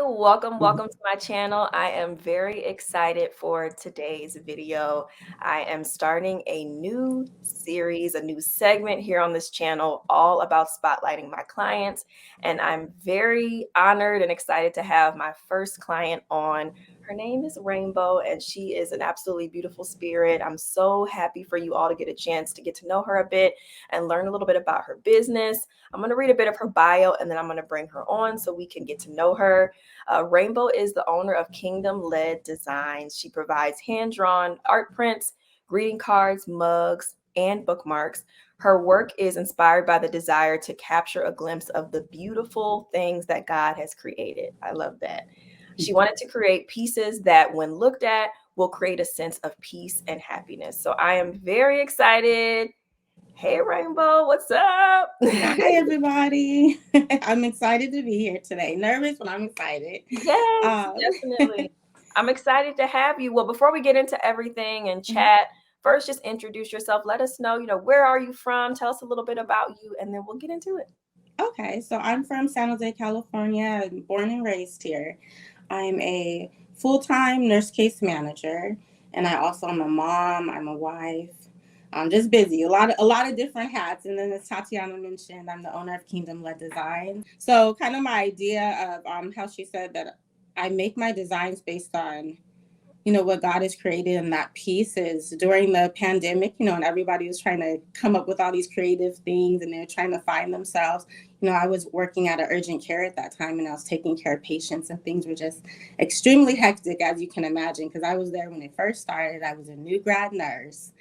Welcome to my channel. I am very excited for today's video. I am starting a new series, a new segment here on this channel, all about spotlighting my clients. And I'm very honored and excited to have my first client on. Her name is Raynbeaux, and she is an absolutely beautiful spirit. I'm so happy for you all to get a chance to get to know her a bit and learn a little bit about her business. I'm going to read a bit of her bio, and then I'm going to bring her on so we can get to know her. Raynbeaux is the owner of Blvd Designs. She provides hand-drawn art prints, greeting cards, mugs, and bookmarks. Her work is inspired by the desire to capture a glimpse of the beautiful things that God has created. I love that. She wanted to create pieces that, when looked at, will create a sense of peace and happiness. So I am very excited. Hey, Raynbeaux, what's up? Hi, everybody. I'm excited to be here today. Nervous, but I'm excited. Yes, definitely. I'm excited to have you. Well, before we get into everything and chat, first just introduce yourself. Let us know, where are you from? Tell us a little bit about you, and then we'll get into it. Okay, so I'm from San Jose, California. I'm born and raised here. I'm a full-time nurse case manager, and I also am a mom. I'm a wife. I'm just busy, a lot of different hats. And then, as Tatiana mentioned, I'm the owner of Blvd Designs. So, kind of my idea of how she said that I make my designs based on what God has created in that piece is during the pandemic, and everybody was trying to come up with all these creative things and they're trying to find themselves. I was working at an urgent care at that time and I was taking care of patients and things were just extremely hectic, as you can imagine, because I was there when it first started. I was a new grad nurse.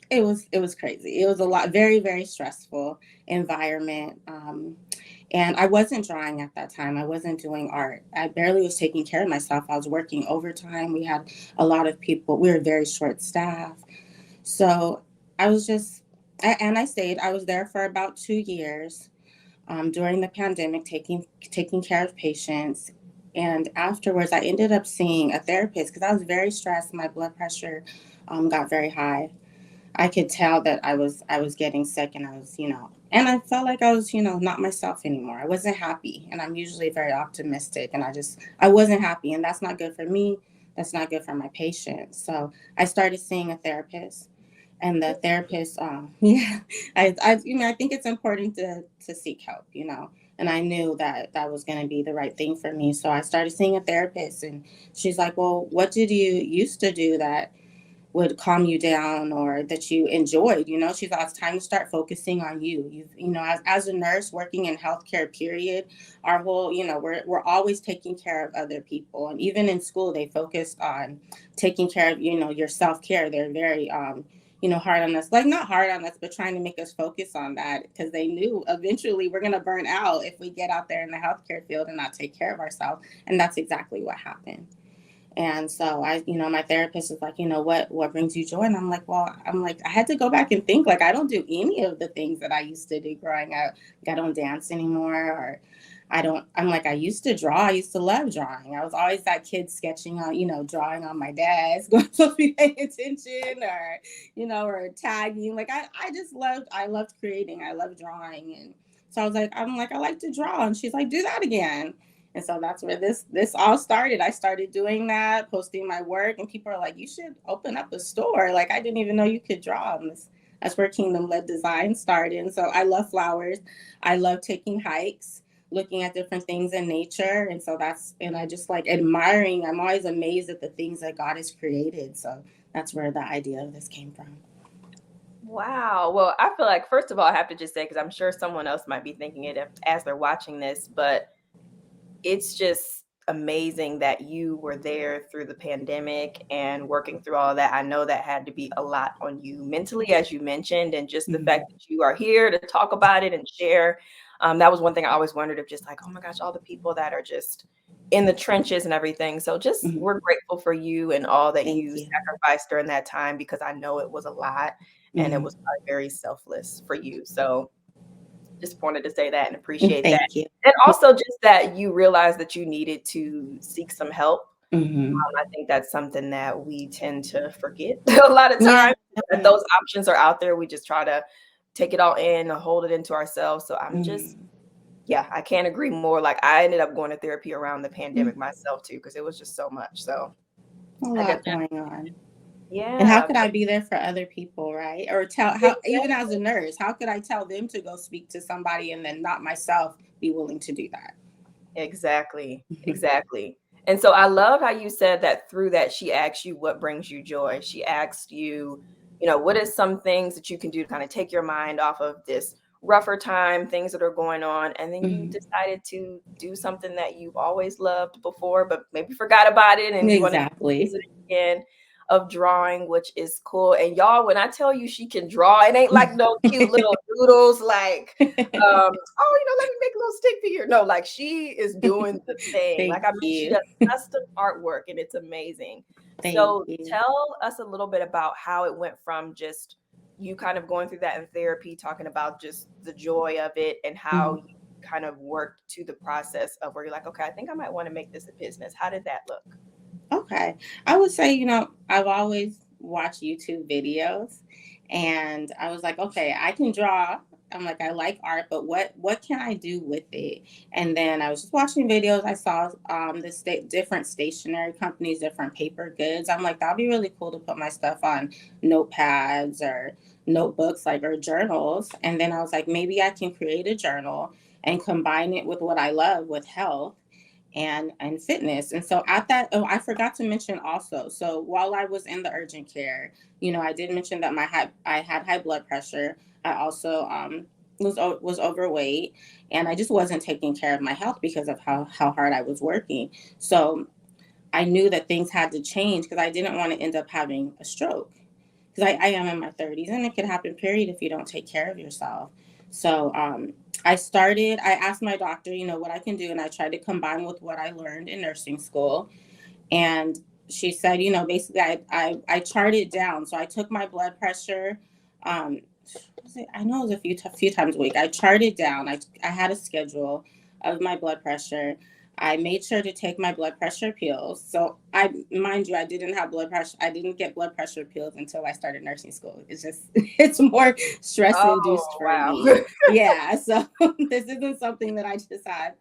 It was crazy. It was a lot, very, very stressful environment. And I wasn't drawing at that time. I wasn't doing art. I barely was taking care of myself. I was working overtime. We had a lot of people. We were very short staff. So I was just, and I stayed. I was there for about 2 years during the pandemic, taking care of patients. And afterwards, I ended up seeing a therapist because I was very stressed. My blood pressure got very high. I could tell that I was getting sick, and I was, and I felt like I was, not myself anymore. I wasn't happy, and I'm usually very optimistic, and I wasn't happy, and that's not good for me. That's not good for my patients. So I started seeing a therapist, and the therapist, yeah, I think it's important to seek help, and I knew that that was going to be the right thing for me. So I started seeing a therapist, and she's like, "Well, what did you used to do that would calm you down or that you enjoyed?" She's like, "It's time to start focusing on you. As a nurse working in healthcare, period, our whole, we're always taking care of other people. And even in school, they focused on taking care of, your self-care. They're very, hard on us, like not hard on us, but trying to make us focus on that because they knew eventually we're going to burn out if we get out there in the healthcare field and not take care of ourselves." And that's exactly what happened. And so my therapist was like, what brings you joy? And I'm like, I had to go back and think, like, I don't do any of the things that I used to do growing up. Like, I don't dance anymore, or I'm like, I used to draw. I used to love drawing. I was always that kid sketching on, drawing on my desk, going to be paying attention, or tagging. Like, I loved creating. I loved drawing. And so I'm like, I like to draw. And she's like, do that again. And so that's where this all started. I started doing that, posting my work, and people are like, "You should open up a store." Like, I didn't even know you could draw. And that's where Blvd Design started. And so I love flowers. I love taking hikes, looking at different things in nature. And I just like admiring. I'm always amazed at the things that God has created. So that's where the idea of this came from. Wow. Well, I feel like, first of all, I have to just say, because I'm sure someone else might be thinking it as they're watching this, but it's just amazing that you were there through the pandemic and working through all of that. I know that had to be a lot on you mentally, as you mentioned, and just the fact that you are here to talk about it and share. That was one thing I always wondered, of just like, oh my gosh, all the people that are just in the trenches and everything. So just Mm-hmm. we're grateful for you and all that Thank you you. sacrificed during that time, because I know it was a lot and it Mm-hmm. was probably very selfless for you. So just wanted to say that and appreciate that. Thank you. And also just that you realized that you needed to seek some help. Mm-hmm. I think that's something that we tend to forget a lot of Yeah. times, that those options are out there. We just try to take it all in, hold it into ourselves. So I'm just Mm-hmm. Yeah, I can't agree more. Like, I ended up going to therapy around the Mm, pandemic myself too, because it was just so much. So a I lot definitely, going on. And how yeah, could I be there for other people, right? Or tell how, even as a nurse, how could I tell them to go speak to somebody and then not myself be willing to do that? exactly, exactly. And so I love how you said that through that she asked you what brings you joy. She asked you, what is some things that you can do to kind of take your mind off of this rougher time, things that are going on, and then you Mhm. decided to do something that you've always loved before, but maybe forgot about it and you want to Exactly. visit it again, of drawing, which is cool. And y'all, when I tell you she can draw, it ain't like no cute little doodles like oh, let me make a little stick figure. No, like she is doing the thing. Like Thank I mean, she you. does custom artwork and it's amazing. Thank So you. tell us a little bit about how it went from just you kind of going through that in therapy, talking about just the joy of it and how Mhm. you kind of worked to the process of where you're like, okay, I think I might want to make this a business. How did that look? Okay. I would say, I've always watched YouTube videos and I was like, okay, I can draw. I'm like, I like art, but what can I do with it? And then I was just watching videos. I saw different stationery companies, different paper goods. I'm like, that'd be really cool to put my stuff on notepads or notebooks, like, or journals. And then I was like, maybe I can create a journal and combine it with what I love, with health and fitness. And so at that, oh, I forgot to mention also. So while I was in the urgent care, I did mention that I had high blood pressure. I also was overweight, and I just wasn't taking care of my health because of how hard I was working. So I knew that things had to change because I didn't want to end up having a stroke, because I am in my 30s and it could happen, period, if you don't take care of yourself. So I asked my doctor, what I can do. And I tried to combine with what I learned in nursing school. And she said, basically I charted down. So I took my blood pressure. Um, I know it was few times a week. I charted down. I had a schedule of my blood pressure. I made sure to take my blood pressure pills. So mind you, I didn't have blood pressure. I didn't get blood pressure pills until I started nursing school. It's just, it's more stress induced Oh, for wow. me. Yeah. So this isn't something that I just had,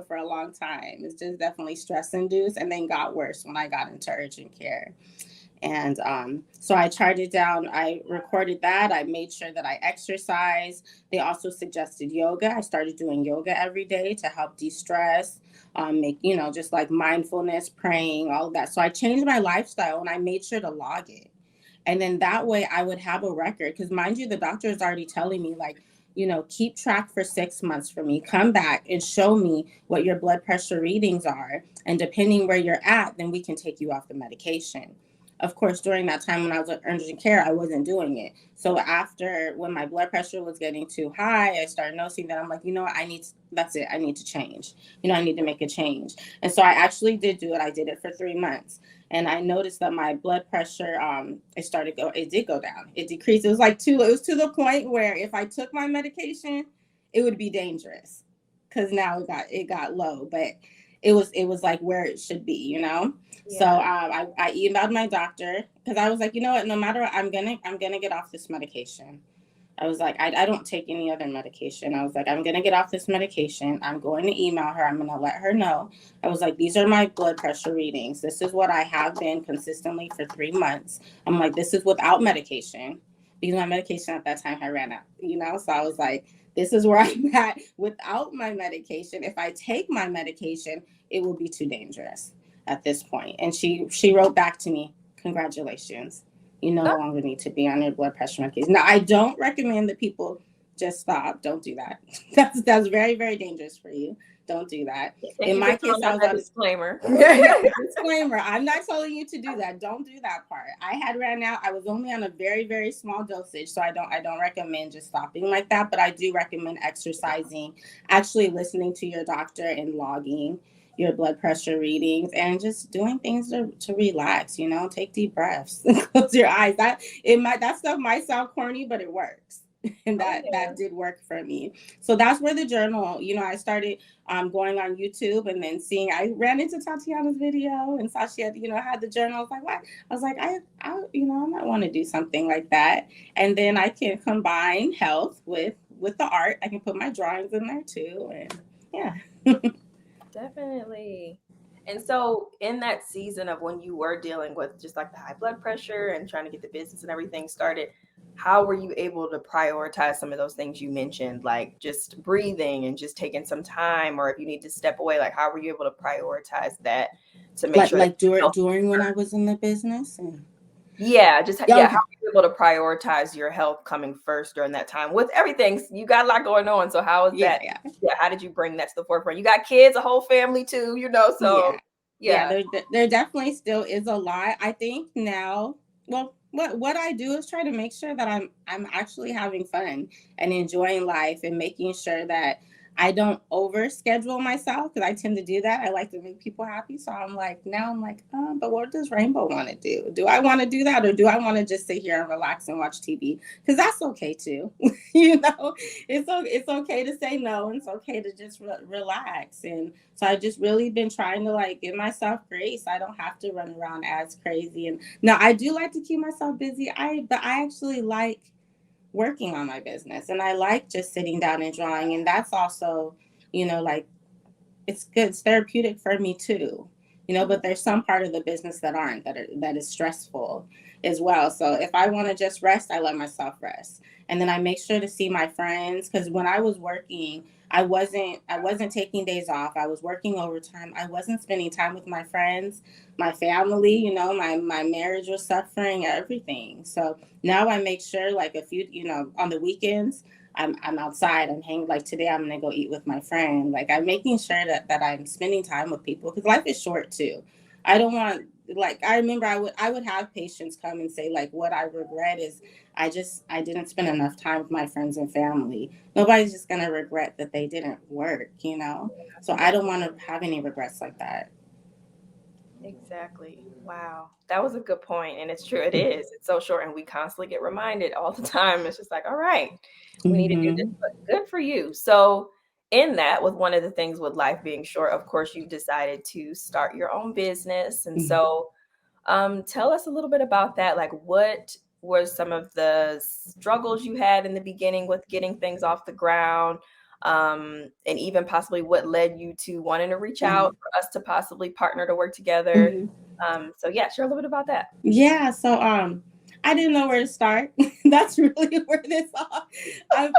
for a long time. It's just definitely stress induced, and then got worse when I got into urgent care. And so I charted down, I recorded that. I made sure that I exercised. They also suggested yoga. I started doing yoga every day to help de stress, make, just like mindfulness, praying, all of that. So I changed my lifestyle and I made sure to log it. And then that way I would have a record. Because mind you, the doctor is already telling me, like, keep track for 6 months for me. Come back and show me what your blood pressure readings are. And depending where you're at, then we can take you off the medication. Of course, during that time when I was in urgent care, I wasn't doing it. So after, when my blood pressure was getting too high, I started noticing that I'm like, what, that's it. I need to change. I need to make a change. And so I actually did do it. I did it for 3 months. And I noticed that my blood pressure, it did go down. It decreased. It was to the point where if I took my medication, it would be dangerous, because now it got low, but it was like where it should be. So Yeah. I emailed my doctor, because I was like, what, no matter what, I'm gonna get off this medication. I was like, I don't take any other medication. I was like, I'm going to get off this medication. I'm going to email her. I'm going to let her know. I was like, these are my blood pressure readings. This is what I have been consistently for 3 months. I'm like, this is without medication, because my medication at that time had ran out. So I was like, this is where I'm at without my medication. If I take my medication, it will be too dangerous at this point. And she wrote back to me, congratulations, you no Oh, longer need to be on your blood pressure medication. Now, I don't recommend that people just stop. Don't do that. That's very, very dangerous for you. Don't do that. thank In you for my case, throwing I out was that on. disclaimer. Yeah, disclaimer. I'm not telling you to do that. Don't do that part. I had ran out. I was only on a very, very small dosage, so I don't recommend just stopping like that. But I do recommend exercising, actually listening to your doctor and logging your blood pressure readings, and just doing things to relax. Take deep breaths, close your eyes. That stuff might sound corny, but it works. And Oh, that yeah. did work for me. So that's where the journal. I started going on YouTube, and then I ran into Tatiana's video and saw she had the journal. I was like, what? I was like, I might want to do something like that. And then I can combine health with the art. I can put my drawings in there too. And yeah. Definitely. And so in that season of when you were dealing with just like the high blood pressure and trying to get the business and everything started, how were you able to prioritize some of those things you mentioned, like just breathing and just taking some time, or if you need to step away, like how were you able to prioritize that to make sure that Like health? during when I was in the business. And, Yeah, just yeah, yeah, how okay. are you able to prioritize your health coming first during that time with everything? You got a lot going on. So how is Yeah, that? yeah. Yeah, how did you bring that to the forefront? You got kids, a whole family too, so Yeah, yeah. yeah. There definitely still is a lot. I think now. Well, what I do is try to make sure that I'm actually having fun and enjoying life and making sure that I don't over schedule myself because I tend to do that. I like to make people happy, so I'm like, but what does Rainbow want to do? Do I want to do that, or do I want to just sit here and relax and watch TV? Because that's okay too. It's okay to say no, and it's okay to just relax. And so I just really been trying to like give myself grace. I don't have to run around as crazy. And now I do like to keep myself busy. But I actually like working on my business, and I like just sitting down and drawing. And that's also, like it's good. It's therapeutic for me too. Mhm. But there's some part of the business that is stressful as well. So if I want to just rest, I let myself rest. And then I make sure to see my friends because when I was working, I wasn't taking days off. I was working overtime. I wasn't spending time with my friends, my family, my marriage was suffering, everything. So now I make sure like a few, on the weekends I'm outside. I'm hanging. Like today, I'm gonna go eat with my friend. Like I'm making sure that I'm spending time with people because life is short too. I don't want like I remember I would have patients come and say like what I regret is I didn't spend enough time with my friends and family. Nobody's just gonna regret that they didn't work. So I don't want to have any regrets like that. Exactly. Wow. That was a good point, and it's true, it is. It's so short, and we constantly get reminded all the time. It's just like, "All right, we need to do this," Mm-hmm. but good for you. So, in that, with one of the things with life being short, of course, you decided to start your own business, and so, tell us a little bit about that, like, what were some of the struggles you had in the beginning with getting things off the ground, and even possibly what led you to wanting to reach Mm-hmm. out for us to possibly partner to work together. Mm-hmm. So yeah, share a little bit about that. Yeah, so I didn't know where to start. That's really where this all.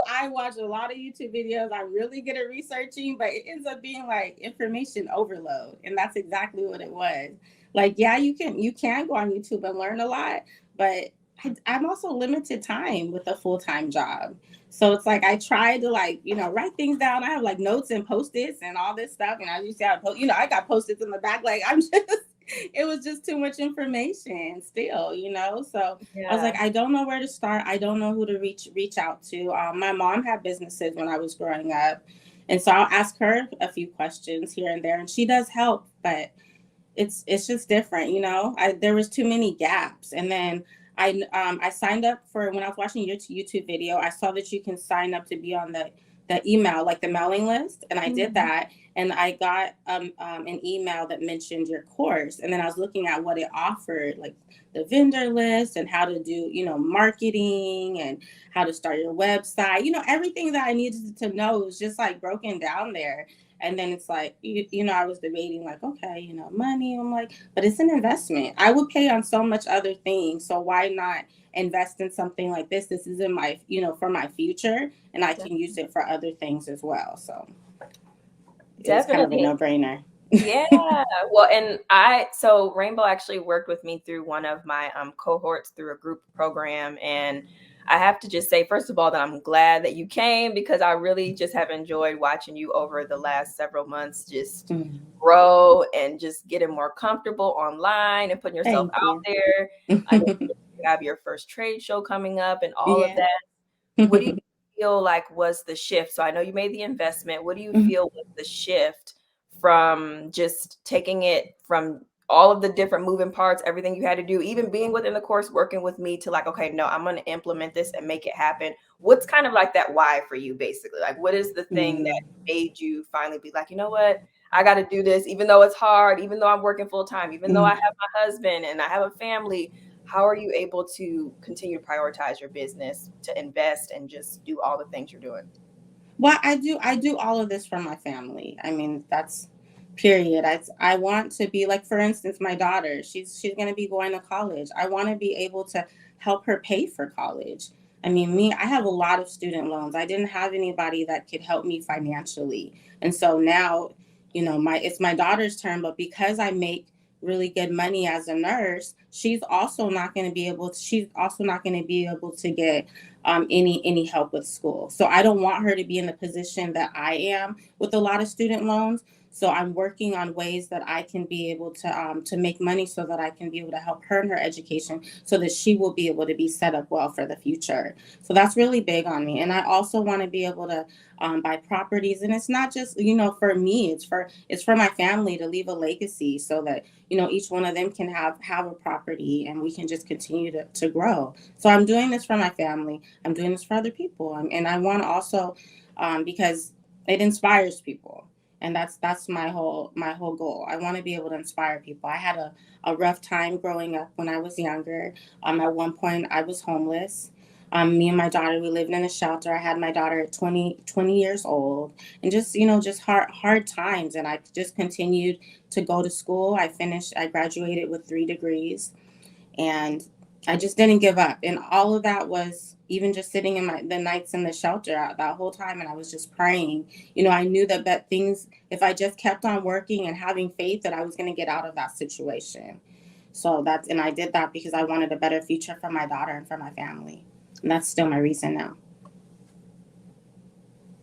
I watch a lot of YouTube videos. I'm really good at researching, but it ends up being like information overload, and that's exactly what it was. Like, yeah, you can go on YouTube and learn a lot, but I'm also limited time with a full time job. So it's like I try to like write things down. I have like notes and post-its and all this stuff, and I used to have I got post-its in the back. Like I'm just it was just too much information still. So I was like, Yeah. I don't know where to start. I don't know who to reach out to. My mom had businesses when I was growing up, and so I'll ask her a few questions here and there, and she does help, but it's just different. There was too many gaps. And then I signed up for when I was watching your YouTube video. I saw that you can sign up to be on the email, like the mailing list, and I did Mhm. that. And I got an email that mentioned your course, and then I was looking at what it offered, like the vendor list and how to do marketing and how to start your website. Everything that I needed to know was just like broken down there. And then it's like, I was debating, like, okay, money. I'm like, but it's an investment. I would pay on so much other things. So why not invest in something like this? This is in my, for my future, and I De- can use it for other things as well. So it was kind of a Definitely. no brainer. Yeah. Well, and so Rainbow actually worked with me through one of my cohorts through a group program. And I have to just say, first of all, that I'm glad that you came because I really just have enjoyed watching you over the last several months just Mm, grow and just getting more comfortable online and putting yourself thank out you. there. I know you have your first trade show coming up and all of Yeah. that. What do you feel like was the shift? So I know you made the investment. What do you Mhm. feel was the shift from just taking it from all of the different moving parts, everything you had to do, even being within the course, working with me to like, okay, no, I'm going to implement this and make it happen. What's kind of like that why for you, basically? Like, what is the thing that Mm. made you finally be like, you know what? I got to do this, even though it's hard, even though I'm working full time, even though I Mm. have my husband and I have a family. How are you able to continue to prioritize your business, to invest and just do all the things you're doing? Well, I do all of this for my family. I mean, that's period. I want to be like, for instance, my daughter, she's going to be going to college. I want to be able to help her pay for college. I mean, me, I have a lot of student loans. I didn't have anybody that could help me financially. And so now, my it's my daughter's turn, but because I make really good money as a nurse, she's also not going to be able to get any help with school. So I don't want her to be in the position that I am with a lot of student loans. So I'm working on ways that I can be able to make money so that I can be able to help her in her education, so that she will be able to be set up well for the future. So that's really big on me. And I also want to be able to buy properties. And it's not just for me. It's for my family, to leave a legacy, so that each one of them can have a property, and we can just continue to grow. So I'm doing this for my family. I'm doing this for other people, and I want to also, because it inspires people, and that's my whole goal. I want to be able to inspire people. I had a rough time growing up when I was younger. At one point, I was homeless. Me and my daughter, we lived in a shelter. I had my daughter at 20 years old, and just hard times. And I just continued to go to school. I graduated with 3 degrees, and I just didn't give up. And all of that was even just sitting in the nights in the shelter that whole time, and I was just praying. I knew that things, if I just kept on working and having faith, that I was going to get out of that situation. And I did that because I wanted a better future for my daughter and for my family. And that's still my reason now.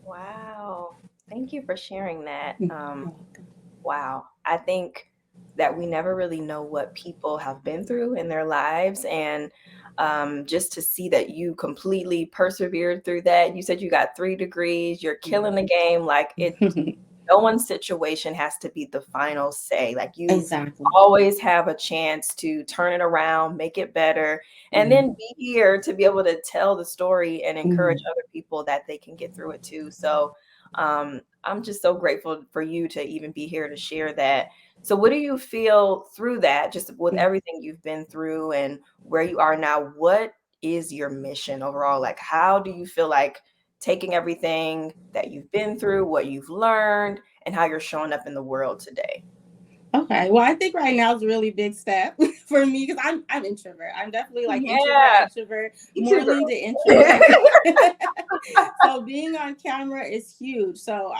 Wow. Thank you for sharing that. You're welcome. Wow. I think that we never really know what people have been through in their lives. And just to see that you completely persevered through that. You said you got 3 degrees, you're killing the game. Like no one's situation has to be the final say. Like you Exactly. always have a chance to turn it around, make it better, and Yeah. then be here to be able to tell the story and encourage Mhm. other people that they can get through it too. So I'm just so grateful for you to even be here to share that. So what do you feel through that, just with everything you've been through and where you are now? What is your mission overall? Like, how do you feel like taking everything that you've been through, what you've learned, and how you're showing up in the world today? Okay. Well, I think right now is a really big step for me, because I'm introvert. I'm definitely like Yeah, introvert, me more too, lean to girl. introvert. So being on camera is huge. So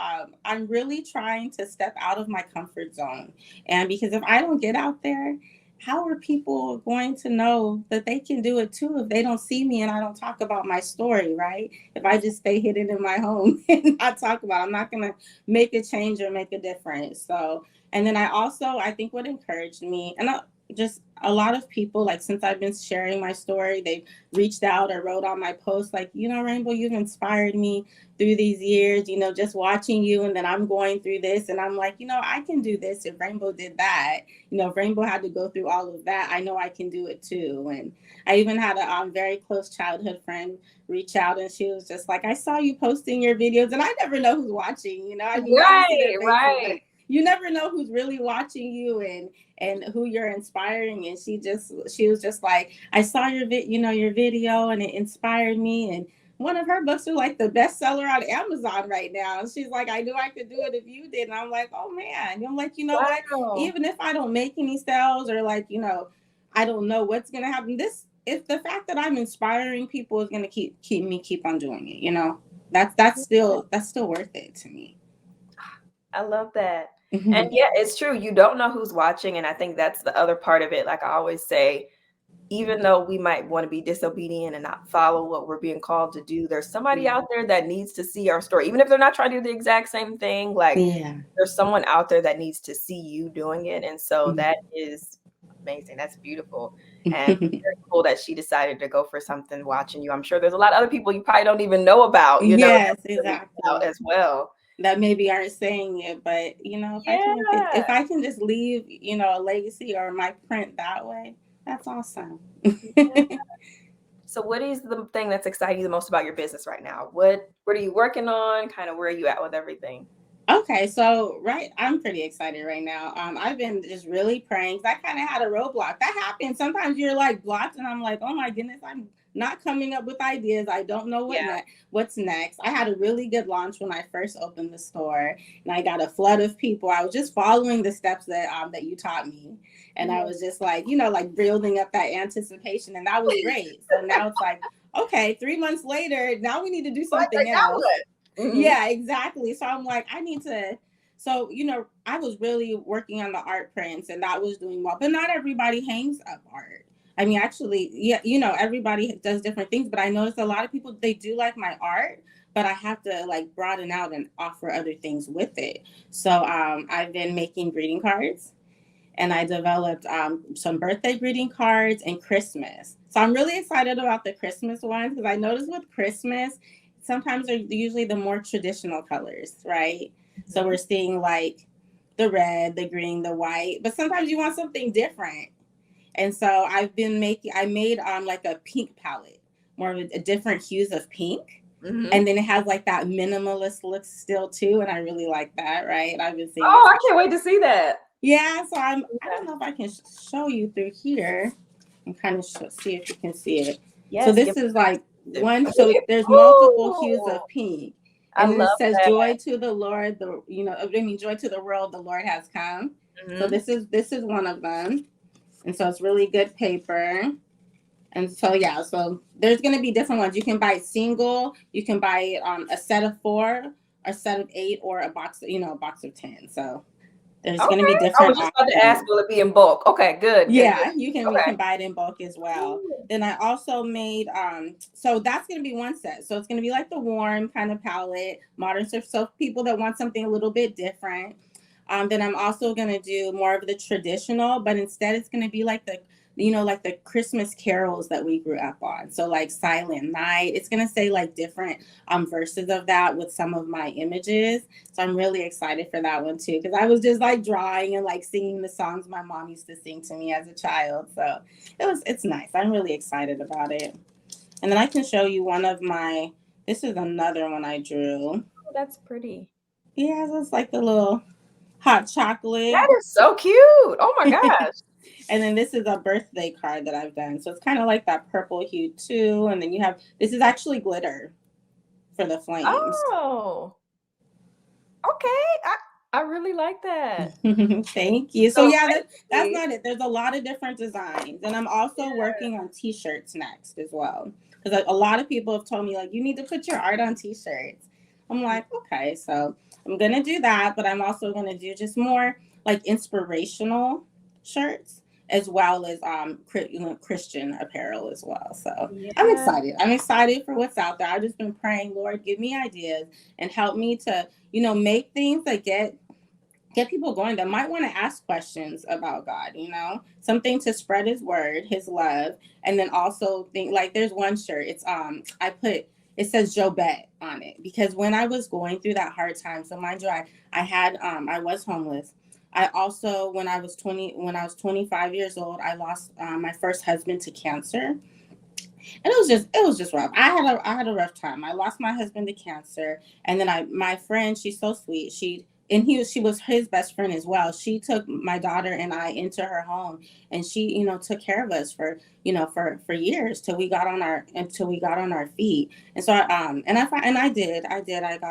I'm really trying to step out of my comfort zone, and because if I don't get out there, how are people going to know that they can do it too if they don't see me and I don't talk about my story, right? If I just stay hidden in my home and not talk about it, I'm not going to make a change or make a difference. So, and then I think what encouraged me, and just a lot of people, like, since I've been sharing my story, they've reached out or wrote on my post, like, Rainbow, you've inspired me through these years, just watching you. And then I'm going through this, and I'm like, I can do this. If Rainbow did that, if Rainbow had to go through all of that, I know I can do it too. And I even had a very close childhood friend reach out, and she was just like, I saw you posting your videos, and I never know who's watching. I mean, you always see their Right, faces, but right. you never know who's really watching you, and who you're inspiring. And she was just like, I saw your video, and it inspired me. And one of her books are like the bestseller on Amazon right now. And she's like, I knew I could do it if you did. And I'm like, oh man. And I'm like, you know what? Wow. Even if I don't make any sales, or like, I don't know what's gonna happen. If the fact that I'm inspiring people is gonna keep on doing it, that's still worth it to me. I love that. And yeah, it's true. You don't know who's watching. And I think that's the other part of it. Like I always say, even though we might want to be disobedient and not follow what we're being called to do, there's somebody Yeah. out there that needs to see our story. Even if they're not trying to do the exact same thing, like Yeah. there's someone out there that needs to see you doing it. And so that is amazing. That's beautiful. And very cool that she decided to go for something watching you. I'm sure there's a lot of other people you probably don't even know about, Yes, that reach out exactly. as well. That maybe aren't saying it, but if Yeah. I can just leave, a legacy or my print that way, that's awesome. So what is the thing that's exciting you the most about your business right now? What are you working on? Kind of where are you at with everything? Okay, so I'm pretty excited right now. I've been just really praying. 'Cause I kind of had a roadblock. That happens. Sometimes you're like blocked, and I'm like, oh my goodness, I'm not coming up with ideas. I don't know Yeah. what's next. I had a really good launch when I first opened the store, and I got a flood of people. I was just following the steps that you taught me, and I was just like, like building up that anticipation, and that was great. So now it's like, okay, 3 months later, now we need to do What? something Like, now else. what? Mhm. Yeah, exactly. So I'm like, I need to. So, I was really working on the art prints and that was doing well, but not everybody hangs up art. I mean, actually, yeah, everybody does different things, but I noticed a lot of people, they do like my art, but I have to like broaden out and offer other things with it. So I've been making greeting cards and I developed some birthday greeting cards and Christmas. So I'm really excited about the Christmas ones because I noticed with Christmas, sometimes they're usually the more traditional colors, right? So we're seeing like the red, the green, the white, but sometimes you want something different. And so I made like a pink palette, more of a different hues of pink. Mhm. And then it has like that minimalist look still too. And I really like that, right? I've been seeing Oh, this. I can't wait to see that. Yeah, so I don't Okay. know if I can show you through here and kind of see if you can see it. So Yes, this give is like me one. So the there's multiple hues Ooh, of pink, I and then it love says that. "Joy to the Lord." Joy to the world. The Lord has come. So Mhm. this is one of them, and so it's really good paper. And so yeah, so there's gonna be different ones. You can buy it single. You can buy it a set of 4, a set of 8, or a box of 10. So there's going to be Okay. I different was just about to ask, options. will it be in bulk? Okay, good, good, good. Yeah, you can buy it in bulk as well. Okay. Then I also made so that's going to be one set. So it's going to be like the warm kind of palette, modern surf. So people that want something a little bit different. Then I'm also going to do more of the traditional, but instead it's going to be like like the Christmas carols that we grew up on. So like Silent Night. It's going to say like different verses of that with some of my images. So I'm really excited for that one too, because I was just like drawing and like singing the songs my mom used to sing to me as a child. So it's nice. I'm really excited about it. And then I can show you one of my. This is another one I drew. Oh, that's pretty. Yeah, it's like the little hot chocolate. That is so cute. Oh my gosh. And then this is a birthday card that I've done. So it's kind of like that purple hue too. And then you have this is actually glitter for the flames. Oh, okay. I really like that. Thank you. So So yeah, that's basically, not it. There's a lot of different designs, and I'm also yeah. working on T-shirts next as well. Because a lot of people have told me like you need to put your art on T-shirts. I'm like, okay, so I'm gonna do that, but I'm also gonna do just more like inspirational shirts as well as Christian apparel as well. So I'm Yeah. excited. I'm excited for what's out there. I've just been praying, Lord, give me ideas and help me to make things that get people going that might want to ask questions about God, something to spread his word, his love, and then also think like there's one shirt. It's it says Jobette on it because when I was going through that hard time, so mind you, I was homeless. I also when I was 25 years old, I lost my first husband to cancer. And it was just rough. I had a rough time. I lost my husband to cancer, and then my friend, she's so sweet. She was his best friend as well. She took my daughter and I into her home, and she took care of us for for years until we got on our feet. And so I got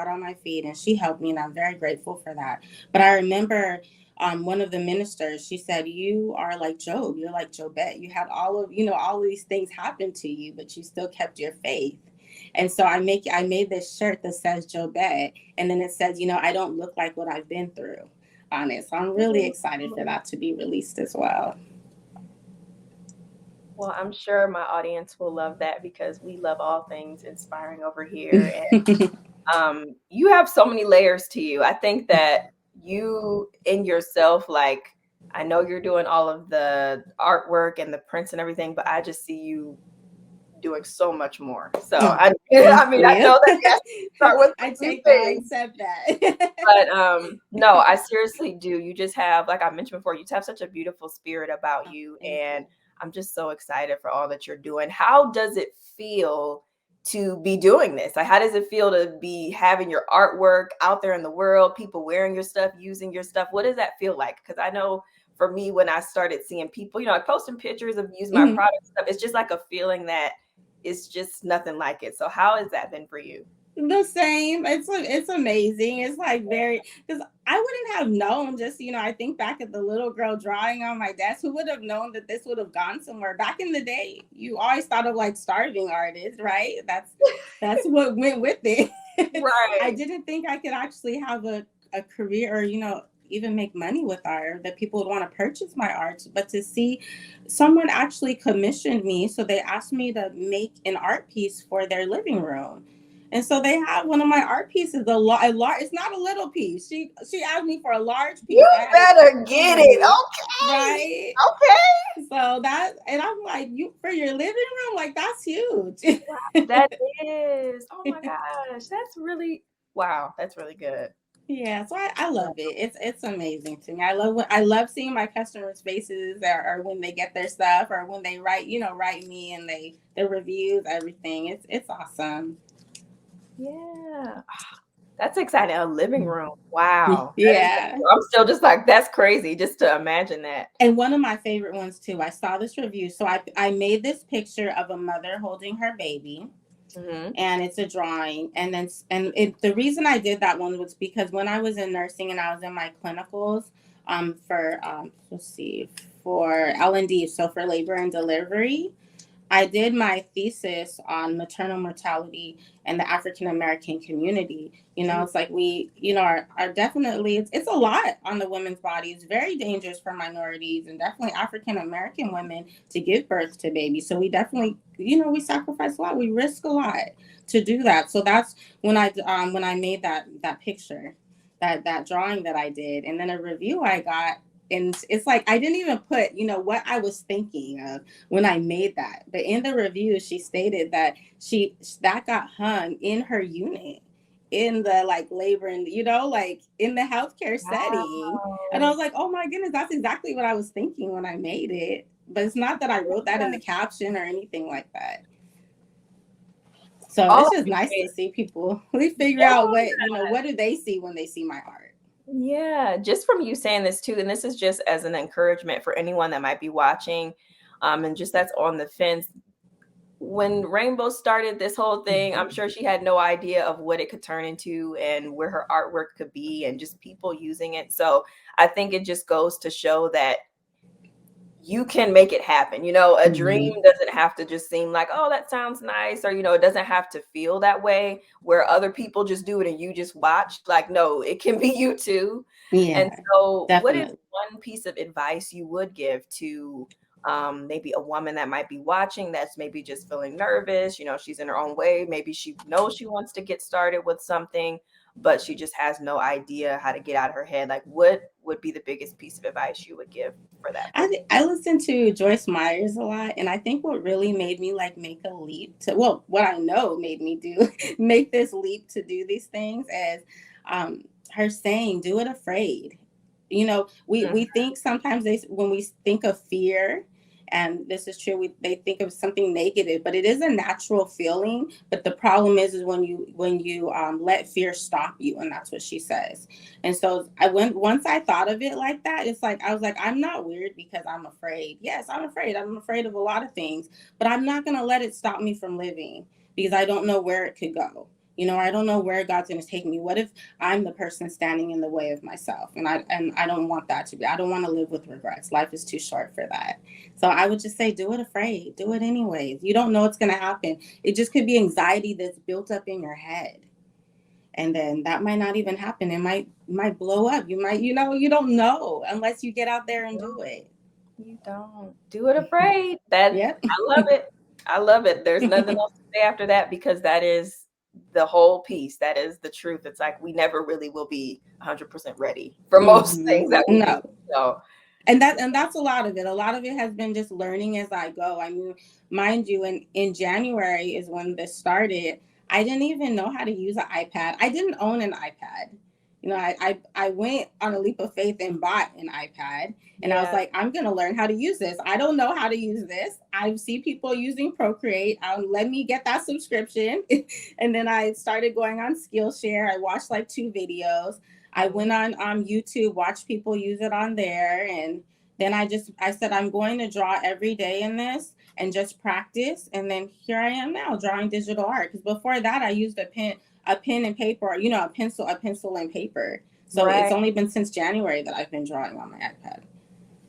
on my feet, and she helped me, and I'm very grateful for that. But I remember one of the ministers, she said, you are like Job. You're like Jobette. You had all of these things happen to you, but you still kept your faith. And so I made this shirt that says Jobette, and then it says, I don't look like what I've been through on it. So I'm really excited for that to be released as well. Well, I'm sure my audience will love that because we love all things inspiring over here. You have so many layers to you. I think that you in yourself, like, I know you're doing all of the artwork and the prints and everything, but I just see you doing so much more. So Oh, I thank mean, I you. know that you have to start with I a few I things, accept that. but no, I seriously do. You just have, like I mentioned before, you just have such a beautiful spirit about Oh, you, thank and you. I'm just so excited for all that you're doing. How does it feel to be doing this? Like, how does it feel to be having your artwork out there in the world, people wearing your stuff, using your stuff? What does that feel like? Because I know for me, when I started seeing people, like posting pictures of using my Mhm. product stuff, it's just like a feeling that it's just nothing like it. So how has that been for you? The same. It's amazing. It's like very, because I wouldn't have known. Just I think back at the little girl drawing on my desk. Who would have known that this would have gone somewhere? Back in the day, you always thought of like starving artists, right? That's what went with it. I Right. didn't think I could actually have a career, or even make money with art, that people would want to purchase my art. But to see someone actually commissioned me, so they asked me to make an art piece for their living room. And so they had one of my art pieces, a large. It's not a little piece. She asked me for a large piece. You I had it better get it. huge, Okay. right? Okay. So and I'm like, you for your living room, like that's huge. Wow, that is. Oh my gosh. That's really wow. That's really good. Yeah, so I love it. It's amazing to me. I love seeing my customers' faces, or when they get their stuff, or when they write me, and their reviews, everything. It's awesome. Yeah. That's exciting. A living room. Wow. That is Yeah. I'm still just like, that's crazy just to imagine that. And one of my favorite ones too, I saw this review. So I made this picture of a mother holding her baby, Mhm. and it's a drawing. And then the reason I did that one was because when I was in nursing and I was in my clinicals, for let's see, for L&D, so for labor and delivery, I did my thesis on maternal mortality and the African American community. Mm. It's like we, are definitely, it's a lot on the women's body. It's very dangerous for minorities and definitely African American women to give birth to babies. So we definitely, we sacrifice a lot. We risk a lot to do that. So that's when I made that picture, that drawing that I did, and then a review I got. And it's like I didn't even put, what I was thinking of when I made that. But in the review, she stated that that got hung in her unit, in the like labor and like in the healthcare setting. And I Wow. was like, oh my goodness, that's exactly what I was thinking when I made it. But it's not that I wrote that in the caption or anything like that. So All it's I just can nice say to see people we figure out yeah. what do they see when they see my art. Yeah, just from you saying this too, and this is just as an encouragement for anyone that might be watching, and just that's on the fence. When Raynbeaux started this whole thing, I'm sure she had no idea of what it could turn into and where her artwork could be and just people using it. So I think it just goes to show that you can make it happen. A dream Mm-hmm. doesn't have to just seem like, oh, that sounds nice, or, it doesn't have to feel that way where other people just do it and you just watch. Like, no, it can be you too. And Yeah, so, what is definitely. one piece of advice you would give to maybe a woman that might be watching that's maybe just feeling nervous? She's in her own way. Maybe she knows she wants to get started with something, but she just has no idea how to get out of her head. Like, what would be the biggest piece of advice you would give for that person? I listen to Joyce Myers a lot, and I think what really made me like make a leap to, well, what I know made me do make this leap to do these things is her saying, "Do it afraid." We think sometimes when we think of fear, and this is true, they think of something negative, but it is a natural feeling. But the problem is when you let fear stop you, and that's what she says. And so once I thought of it like that, it's like I was like, I'm not weird because I'm afraid. Yes, I'm afraid. I'm afraid of a lot of things, but I'm not gonna let it stop me from living, because I don't know where it could go. I don't know where God's gonna take me. What if I'm the person standing in the way of myself? And I don't want that to be. I don't want to live with regrets. Life is too short for that. So I would just say, do it afraid. Do it anyways. You don't know what's gonna happen. It just could be anxiety that's built up in your head, and then that might not even happen. It might blow up. You don't know unless you get out there and do it. You don't do it afraid. That Yep. I love it. I love it. There's nothing else to say after that because that is the whole piece. That is the truth. It's like we never really will be 100% ready for most Hmm. things that we do. No. So, And that's a lot of it. A lot of it has been just learning as I go. I mean, mind you, in January is when this started. I didn't even know how to use an iPad. I didn't own an iPad. you know, I went on a leap of faith and bought an iPad, and I was Yeah. like, I'm going to learn how to use this. I don't know how to use this. I see people using Procreate. Let me get that subscription. And then I started going on Skillshare. I watched like 2 videos. I went on YouTube, watched people use it on there. And then I said, I'm going to draw every day in this and just practice. And then here I am now drawing digital art. Because before that, I used a pen and paper, you know, a pencil and paper. So it's Right. only been since January that I've been drawing on my iPad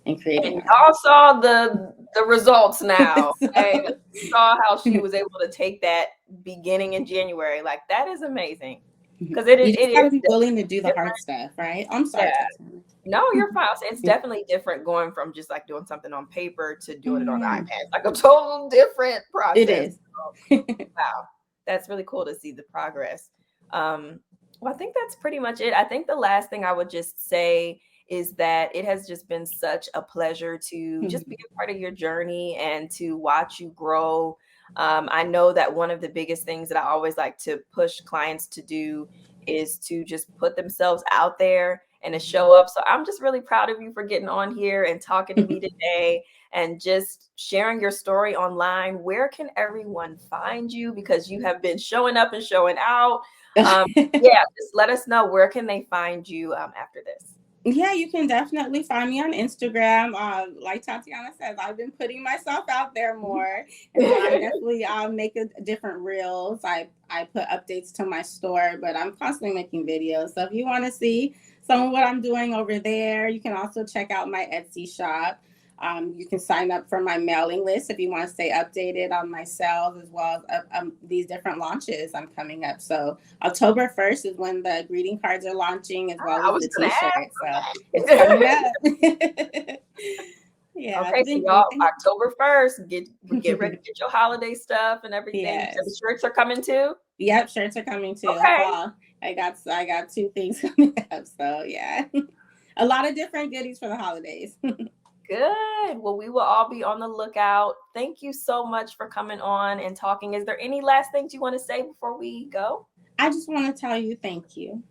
and creating And art. y'all saw the results now. I saw how she was able to take that beginning in January. Like, that is amazing. Because it You is just got to be willing to do the different. hard stuff, right? I'm Yeah. sorry, Tatiana. No, you're fine. It's definitely different going from just like doing something on paper to doing it on Yeah, iPad. It's like a total different it process. is. Wow. That's really cool to see the progress. Well, I think that's pretty much it. I think the last thing I would just say is that it has just been such a pleasure to just be a part of your journey and to watch you grow. I know that one of the biggest things that I always like to push clients to do is to just put themselves out there and to show up. So I'm just really proud of you for getting on here and talking to me today and just sharing your story online. Where can everyone find you? Because you have been showing up and showing out. Yeah, just let us know, where can they find you after this? Yeah, you can definitely find me on Instagram. Like Tatiana says, I've been putting myself out there more, and so I definitely make different reels. I put updates to my store, but I'm constantly making videos. So if you want to see some of what I'm doing over there, you can also check out my Etsy shop. You can sign up for my mailing list if you want to stay updated on my sales as well as these different launches I'm coming up. So October 1st is when the greeting cards are launching as well I as was the gonna t-shirt. So it's ask. coming up. Yeah, Okay, so thank you. y'all, October 1st, get ready to get your holiday stuff and everything. You said the Yes. shirts are coming too? Yep, shirts are coming too. Okay. I got 2 things coming up. So yeah. A lot of different goodies for the holidays. Good. Well, we will all be on the lookout. Thank you so much for coming on and talking. Is there any last things you want to say before we go? I just want to tell you thank you.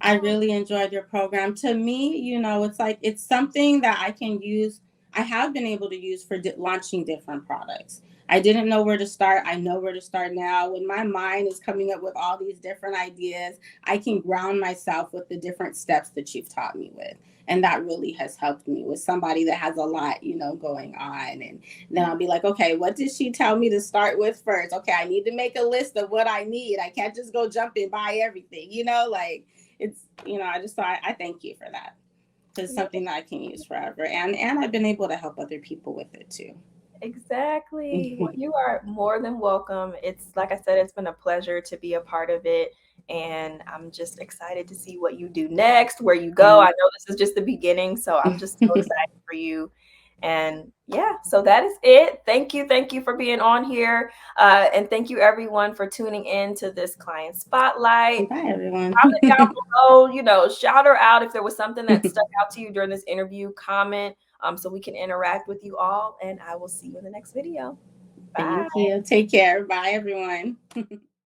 I really enjoyed your program. To me, you know, it's like it's something that I can use. I have been able to use for launching different products. I didn't know where to start. I know where to start now. When my mind is coming up with all these different ideas, I can ground myself with the different steps that you've taught me with. And that really has helped me with somebody that has a lot, you know, going on. And then I'll be like, okay, what did she tell me to start with first? Okay, I need to make a list of what I need. I can't just go jump and buy everything, you know, like it's, you know, I just thought I thank you for that. It's something that I can use forever, and I've been able to help other people with it too. Exactly. Well, you are more than welcome. It's like I said, it's been a pleasure to be a part of it. And I'm just excited to see what you do next, where you go. I know this is just the beginning, so I'm just so excited for you. And yeah, so that is it. Thank you. Thank you for being on here. And thank you everyone for tuning in to this client spotlight. Bye, everyone. Comment down below, shout her out if there was something that stuck out to you during this interview. Comment so we can interact with you all. And I will see you in the next video. Bye. Thank you. Take care. Bye, everyone.